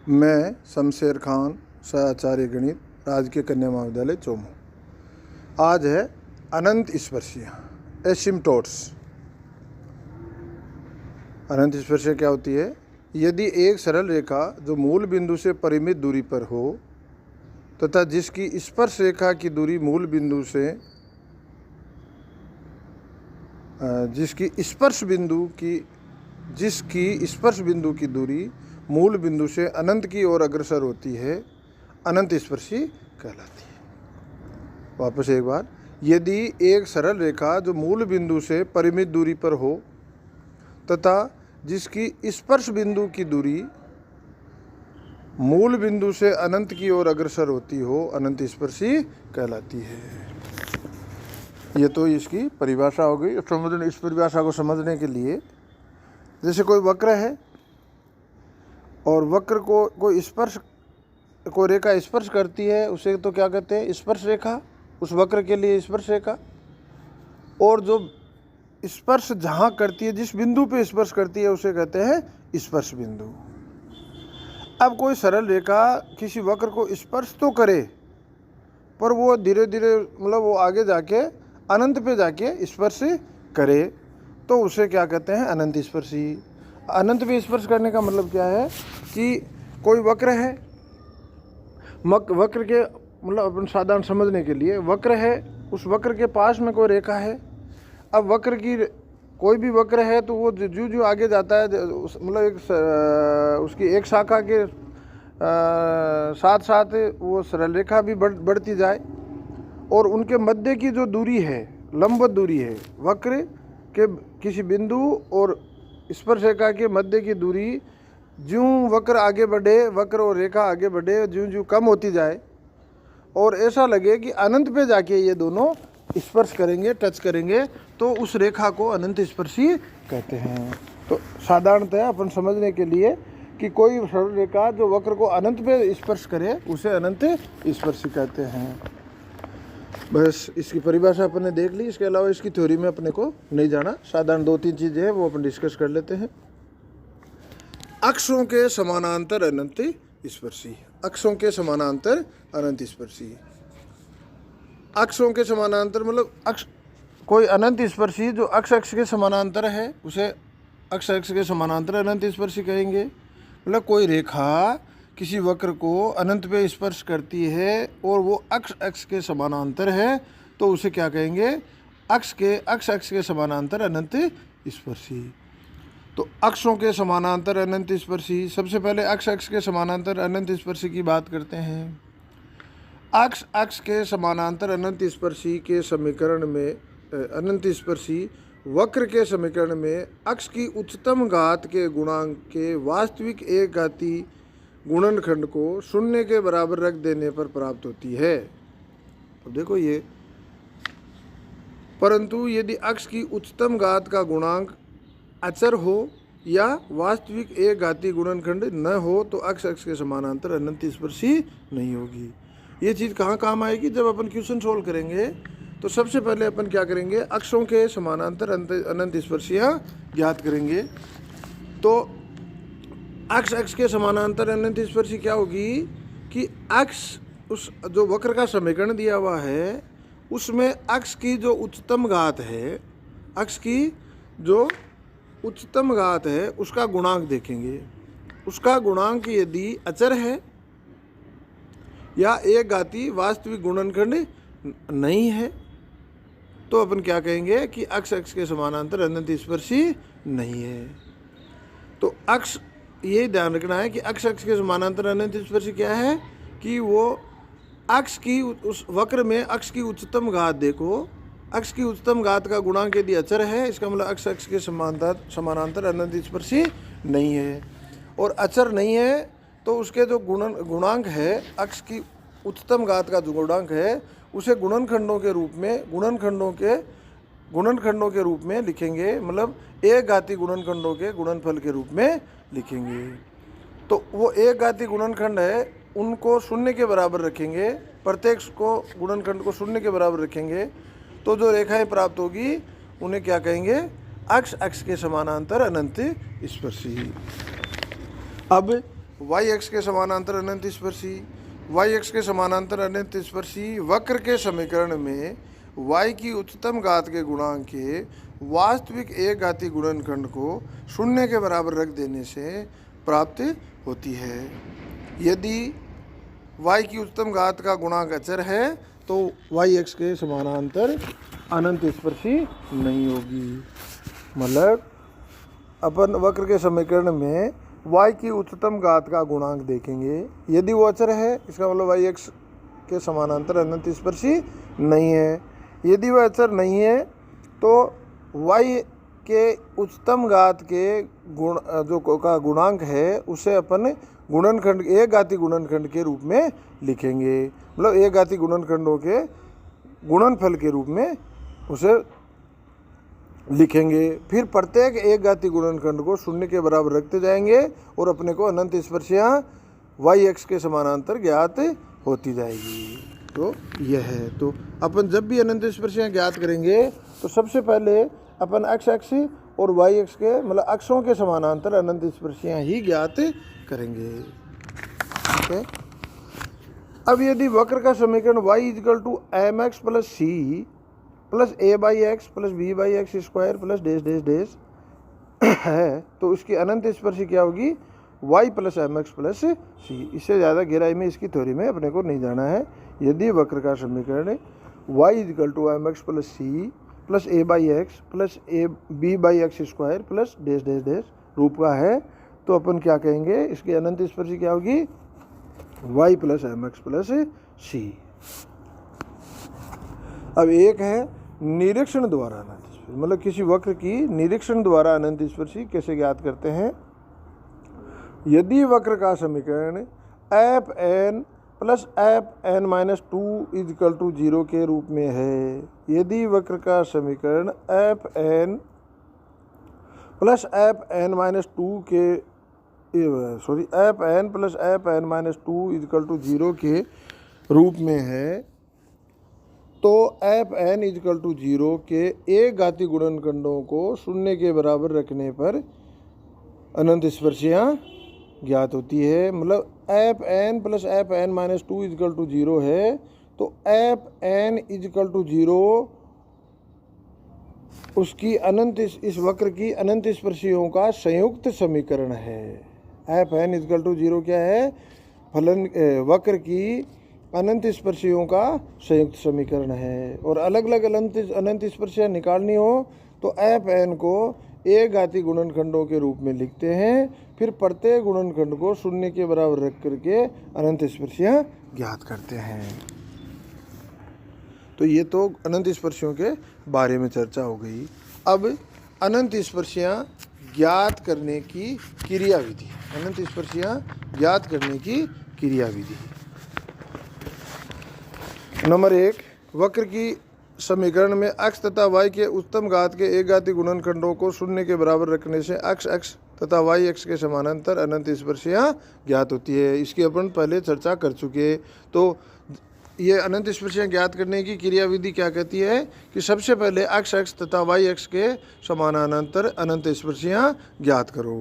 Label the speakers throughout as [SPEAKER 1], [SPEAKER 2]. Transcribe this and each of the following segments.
[SPEAKER 1] मैं शमशेर खान, सहआचार्य गणित, राजकीय कन्या महाविद्यालय चौमू। आज है अनंत स्पर्शियाँ, एसिम्प्टोट्स। अनंत स्पर्शियाँ क्या होती है? यदि एक सरल रेखा जो मूल बिंदु से परिमित दूरी पर हो तथा जिसकी स्पर्श रेखा की दूरी मूल बिंदु से जिसकी स्पर्श बिंदु की दूरी मूल बिंदु से अनंत की ओर अग्रसर होती है, अनंत स्पर्शी कहलाती है। वापस एक बार, यदि एक सरल रेखा जो मूल बिंदु से परिमित दूरी पर हो तथा जिसकी स्पर्श बिंदु की दूरी मूल बिंदु से अनंत की ओर अग्रसर होती हो, अनंत स्पर्शी कहलाती है। ये तो इसकी परिभाषा हो गई। इस परिभाषा को समझने के लिए, जैसे कोई वक्र है और वक्र को कोई रेखा स्पर्श करती है, उसे तो क्या कहते हैं? स्पर्श रेखा। उस वक्र के लिए स्पर्श रेखा। और जो स्पर्श जहाँ करती है, जिस बिंदु पे स्पर्श करती है, उसे कहते हैं स्पर्श बिंदु। अब कोई सरल रेखा किसी वक्र को स्पर्श तो करे, पर वो धीरे धीरे वो आगे जाके अनंत पे जाके स्पर्श करे, तो उसे क्या कहते हैं? अनंत स्पर्शी। अनंत पे स्पर्श करने का मतलब क्या है कि कोई वक्र है, वक्र के अपन साधारण समझने के लिए, वक्र है, उस वक्र के पास में कोई रेखा है। अब वक्र की कोई भी वक्र है तो वो जो आगे जाता है, उसकी एक शाखा के साथ साथ वो सरल रेखा भी बढ़ती जाए, और उनके मध्य की जो दूरी है, लंबवत दूरी है, वक्र के किसी बिंदु और स्पर्श रेखा के मध्य की दूरी, ज्यों वक्र आगे बढ़े, वक्र और रेखा आगे बढ़े, ज्यों ज्यों कम होती जाए और ऐसा लगे कि अनंत पे जाके ये दोनों स्पर्श करेंगे, टच करेंगे, तो उस रेखा को अनंत स्पर्शी कहते हैं। तो साधारणतः अपन समझने के लिए कि कोई सरल रेखा जो वक्र को अनंत पे स्पर्श करे, उसे अनंत स्पर्शी कहते हैं। बस इसकी परिभाषा अपन ने देख ली। इसके अलावा इसकी थ्योरी में अपने को नहीं जाना। साधारण 2-3 चीज़ें हैं, वो अपन डिस्कस कर लेते हैं। अक्षों के समानांतर अनंत स्पर्शी। अक्षों के समानांतर अनंत स्पर्शी। अक्षों के समानांतर मतलब अक्ष, कोई अनंत स्पर्शी जो अक्ष के समानांतर है, उसे अक्ष के समानांतर अनंत स्पर्शी कहेंगे। मतलब कोई रेखा किसी वक्र को अनंत पे स्पर्श करती है और वो अक्ष के समानांतर है, तो उसे क्या कहेंगे? अक्ष के समानांतर अनंत स्पर्शी। तो अक्षों के समानांतर अनंत स्पर्शी। सबसे पहले अक्ष के समानांतर अनंत स्पर्शी की बात करते हैं। अक्ष के समानांतर अनंत स्पर्शी के समीकरण में, अनंत स्पर्शी वक्र के समीकरण में अक्ष की उच्चतम घात के गुणांक के वास्तविक एक घाती गुणनखंड को शून्य के बराबर रख देने पर प्राप्त होती है। अब देखो ये, परंतु यदि अक्ष की उच्चतम घात का गुणांक अचर हो या वास्तविक एक घाती गुणनखंड न हो, तो अक्ष के समानांतर अनंत स्पर्शी नहीं होगी। ये चीज़ कहाँ काम आएगी? जब अपन क्वेश्चन सोल्व करेंगे तो सबसे पहले अपन क्या करेंगे? अक्षों के समानांतर अनंत स्पर्शियाँ ज्ञात करेंगे। तो अक्ष के समानांतर अनंत स्पर्शी क्या होगी कि अक्ष, उस जो वक्र का समीकरण दिया हुआ है, उसमें अक्ष की जो उच्चतम घात है, अक्ष की जो उच्चतम घात है, उसका गुणांक देखेंगे। उसका गुणांक यदि अचर है या एक घाती वास्तविक गुणनखंड नहीं है, तो अपन क्या कहेंगे कि अक्ष के समानांतर अनंत स्पर्शी नहीं है। तो अक्ष, ये ध्यान रखना है कि अक्ष के समानांतर अनंत स्पर्शी क्या है कि वो अक्ष की, उस वक्र में अक्ष की उच्चतम घात देखो, अक्ष की उच्चतम घात का गुणांक यदि अचर है, इसका मतलब अक्ष के समानांतर अनंत स्पर्शी नहीं है। और अचर नहीं है तो उसके जो गुणांक है, अक्ष की उच्चतम घात का जो गुणांक है, उसे गुणनखंडों के रूप में लिखेंगे। मतलब एक घाती गुणनखंडों के गुणनफल के रूप में लिखेंगे। तो वो एक घाती गुणनखंड है, उनको शून्य के बराबर रखेंगे, प्रत्येक को गुणनखंड को शून्य के बराबर रखेंगे, तो जो रेखाएं प्राप्त होगी उन्हें क्या कहेंगे? अक्ष के समानांतर अनंत स्पर्शी। अब वाई एक्स के समानांतर अनंत स्पर्शी, वाई एक्स के समानांतर अनंत स्पर्शी वक्र के समीकरण में y की उच्चतम घात के गुणांक के वास्तविक एक घातीय गुणनखंड को शून्य के बराबर रख देने से प्राप्त होती है। यदि y की उच्चतम घात का गुणांक अचर है तो वाई एक्स के समानांतर अनंत स्पर्शी नहीं होगी। मतलब अपन वक्र के समीकरण में y की उच्चतम घात का गुणांक देखेंगे, यदि वो अचर है इसका मतलब वाई एक्स के समानांतर अनंत स्पर्शी नहीं है। यदि वह अचर नहीं है तो y के उच्चतम घात के गुण जो का गुणांक है उसे अपन गुणनखंड एक घातीय गुणनखंड के रूप में लिखेंगे। मतलब एक घातीय गुणनखंडों के गुणनफल के रूप में उसे लिखेंगे। फिर प्रत्येक एक घातीय गुणनखंड को शून्य के बराबर रखते जाएंगे और अपने को अनंत स्पर्शियाँ वाई एक्स के समानांतर ज्ञात होती जाएगी। तो यह है, तो अपन जब भी अनंत स्पर्शियाँ ज्ञात करेंगे तो सबसे पहले अपन एक्स एक्स और वाई एक्स के मतलब अक्षों के समानांतर अनंत स्पर्शियाँ ही ज्ञात करेंगे। ठीक है। अब यदि वक्र का समीकरण y is equal to m x plus c plus a by x plus b by x square plus dash dash dash है तो उसकी अनंत स्पर्शी क्या होगी, y plus m x plus c. इससे ज़्यादा गहराई में इसकी थ्योरी में अपने को नहीं जाना है। यदि वक्र का समीकरण y is equal to m x plus c plus a by x plus a b by x square plus dash dash dash रूप का है तो अपन क्या कहेंगे, इसकी अनंत स्पर्शी क्या होगी, y plus m x plus c. अब एक है निरीक्षण द्वारा अनंत स्पर्शी, मतलब किसी वक्र की निरीक्षण द्वारा अनंत स्पर्शी कैसे ज्ञात करते हैं। यदि वक्र का समीकरण f n plus f n minus two is equal to zero के रूप में है, यदि वक्र का समीकरण f n plus f n minus two के f n plus f n minus two is equal to zero के रूप में है तो f n is equal to zero के एक घातीय गुणनखंडों को शून्य के बराबर रखने पर अनंत स्पर्शियाँ ज्ञात होती है। मतलब f n plus f n minus two is equal to zero है तो f n is equal to zero उसकी अनंत इस वक्र की अनंत स्पर्शियों का संयुक्त समीकरण है। F n is equal to zero क्या है, फलन वक्र की अनंत स्पर्शियों का संयुक्त समीकरण है। और अलग अलग अनंत स्पर्शियाँ निकालनी हो तो एफ एन को एक घातीय गुणनखंडों के रूप में लिखते हैं, फिर प्रत्येक गुणनखंड को शून्य के बराबर रख करके अनंत स्पर्शियाँ ज्ञात करते हैं। तो ये तो अनंत स्पर्शियों के बारे में चर्चा हो गई। अब अनंत स्पर्शियाँ ज्ञात करने की क्रियाविधि, अनंत स्पर्शियाँ ज्ञात करने की क्रियाविधि। नंबर एक, वक्र की समीकरण में x तथा y के उच्चतम घात के एक घातीय गुणनखंडों को शून्य के बराबर रखने से x x तथा y x के समानांतर अनंत स्पर्शियाँ ज्ञात होती है। इसकी अपन पहले चर्चा कर चुके। तो ये अनंत स्पर्शियाँ ज्ञात करने की क्रियाविधि क्या कहती है कि सबसे पहले x x तथा y x के समानांतर अनंत स्पर्शियाँ ज्ञात करो।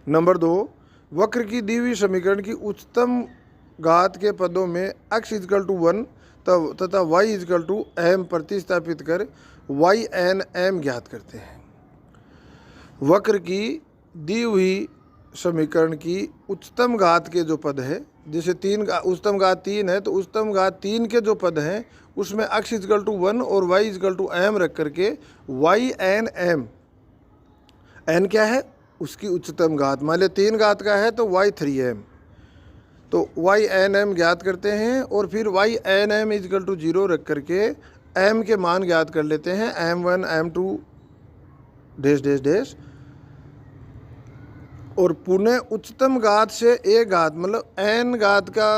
[SPEAKER 1] नंबर दो, वक्र की दी हुई समीकरण की उच्चतम घात के पदों में x इजकल टू 1 तथा y इजकल टू m प्रतिस्थापित कर y n m ज्ञात करते हैं। वक्र की दी हुई समीकरण की उच्चतम घात के जो पद है, जैसे उच्चतम घात 3 है तो उच्चतम घात 3 के जो पद हैं उसमें x इजकल टू 1 और y इजकल टू m रख करके y n m, n क्या है उसकी उच्चतम घात, मान लिया 3 घात का है तो y 3m, तो y n m ज्ञात करते हैं और फिर y n m is equal to 0 रख करके m के मान ज्ञात कर लेते हैं, m1 m2 dash dash dash, और पुनः उच्चतम घात से एक घात मतलब n घात का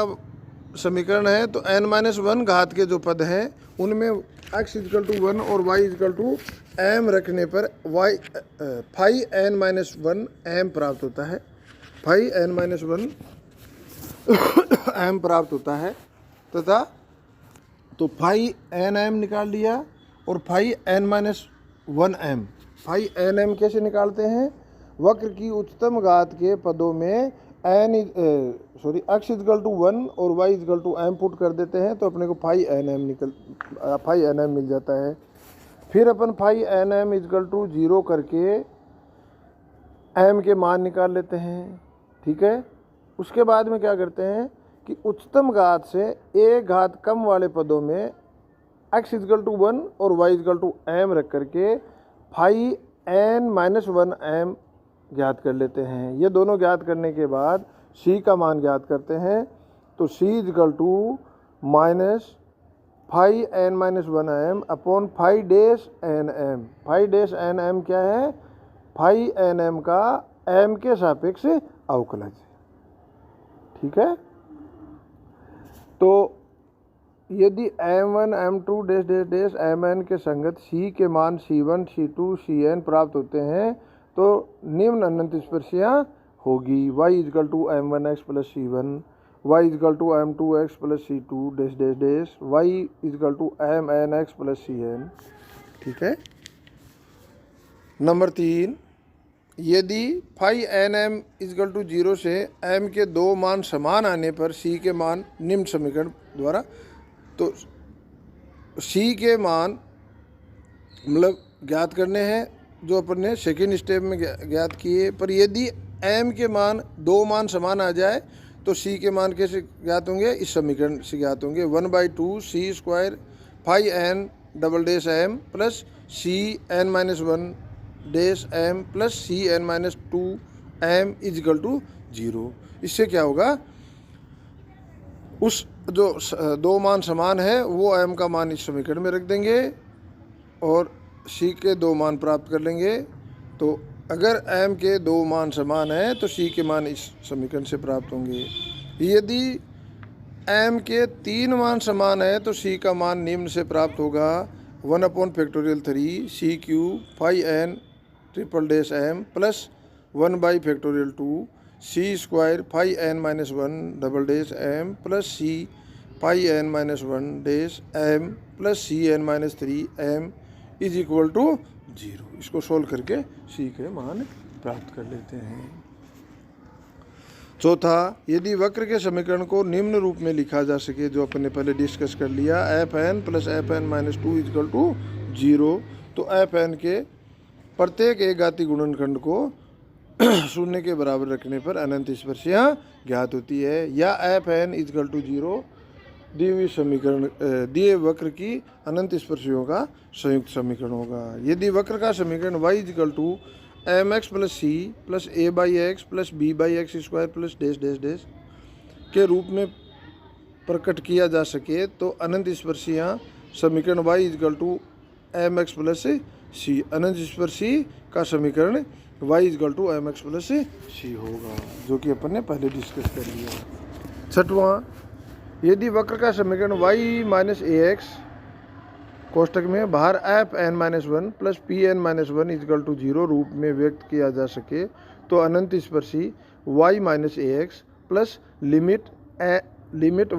[SPEAKER 1] समीकरण है तो n माइनस 1 घात के जो पद हैं उनमें x इजकल टू 1 और y इजकल टू m रखने पर y 5n माइनस 1 m प्राप्त होता है, 5n माइनस 1 m प्राप्त होता है तथा तो 5nm निकाल लिया और 5n माइनस 1m, 5nm कैसे निकालते हैं, वक्र की उच्चतम घात के पदों में x इजकल टू 1 और y is equal to m put कर देते हैं तो अपने को फाई एन एम मिल जाता है। फिर अपन phi n m is equal to 0 करके m के मान निकाल लेते हैं, ठीक है। उसके बाद में क्या करते हैं कि उच्चतम घात से एक घात कम वाले पदों में x इजकल टू 1 और y इजकल टू m रख करके फाई n माइनस 1 m ज्ञात कर लेते हैं। ये दोनों ज्ञात करने के बाद c का मान ज्ञात करते हैं तो c is equal to minus phi n minus 1 m upon phi dash n m. Phi dash n m क्या है? फाई एन एम का m के सापेक्ष अवकलज, ठीक है। तो यदि m1 m2 dash dash dash mn के संगत c के मान c1 c2 cn प्राप्त होते हैं तो निम्न अनंत स्पर्शियाँ होगी। y is equal to m1x plus c1, y is equal to m2x plus c2 dash dash dash, y is equal to mnx plus cn, ठीक है। नंबर 3, यदि phi n m is equal to 0 से m के दो मान समान आने पर c के मान निम्न समीकरण द्वारा, तो c के मान मतलब ज्ञात करने हैं जो अपन ने सेकेंड स्टेप में ज्ञात किए, पर यदि m के मान दो मान समान आ जाए तो c के मान कैसे ज्ञात होंगे? इस समीकरण से ज्ञात होंगे। 1/2 c square phi n double dash m plus c n minus 1 dash m plus c n minus 2 m is equal to 0। इससे क्या होगा? उस जो दो मान समान है वो m का मान इस समीकरण में रख देंगे और c के दो मान प्राप्त कर लेंगे। तो अगर m के दो मान समान है तो c के मान इस समीकरण से प्राप्त होंगे। यदि m के तीन मान समान है तो c का मान निम्न से प्राप्त होगा 1/3 c cube phi n triple dash m plus 1/2 c square phi n minus 1 double dash m plus c phi n minus 1 dash m plus c n minus 3 m is equal to 0। इसको solve करके c के मान प्राप्त कर लेते हैं। चौथा, यदि वक्र के समीकरण को निम्न रूप में लिखा जा सके, जो अपन ने पहले डिस्कस कर लिया, fn plus fn minus 2 is equal to 0, तो fn के प्रत्येक एक घाती गुणनखंड को शून्य के बराबर रखने पर अनंत स्पर्शियाँ ज्ञात होती है। या fn इजकल टू 0 दिए हुए समीकरण दिए वक्र की अनंत स्पर्शियों का संयुक्त समीकरण होगा। यदि वक्र का समीकरण y is equal to mx plus c plus a by x plus b by x square plus dash dash dash के रूप में प्रकट किया जा सके तो अनंत स्पर्शियाँ समीकरण y is equal to mx plus c, अनंत स्पर्शी का समीकरण y is equal to mx plus c होगा, जो कि अपन ने पहले डिस्कस कर लिया। छठवां, यदि वक्र का समीकरण y माइनस ए एक्स कोष्टक में बाहर fn minus 1 plus pn minus 1 is equal to 0 रूप में व्यक्त किया जा सके तो अनंत स्पर्शी y minus a x plus limit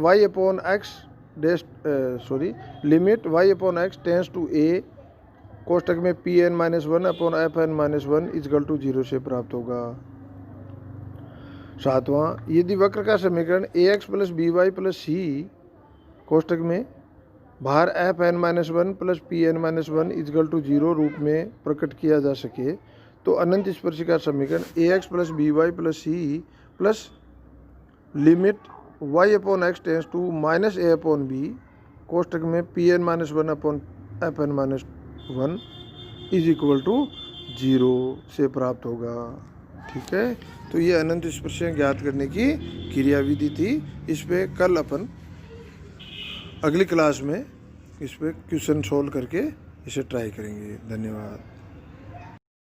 [SPEAKER 1] y upon x limit y upon x tends to a कोष्टक में pn minus 1 upon fn minus 1 is equal to 0 से प्राप्त होगा। सातवां, यदि वक्र का समीकरण ax plus by plus c कोष्टक में बाहर fn minus 1 plus pn minus 1 is equal to 0 रूप में प्रकट किया जा सके तो अनंत स्पर्शी का समीकरण ax plus by plus c plus limit y upon x tends to minus a upon b कोष्टक में pn minus 1 upon fn minus 1 is equal to 0 से प्राप्त होगा, ठीक है। तो ये अनंत स्पर्शियाँ ज्ञात करने की क्रियाविधि थी। इस पे कल अपन अगली क्लास में इस पे क्वेश्चन सोल्व करके इसे ट्राई करेंगे। धन्यवाद।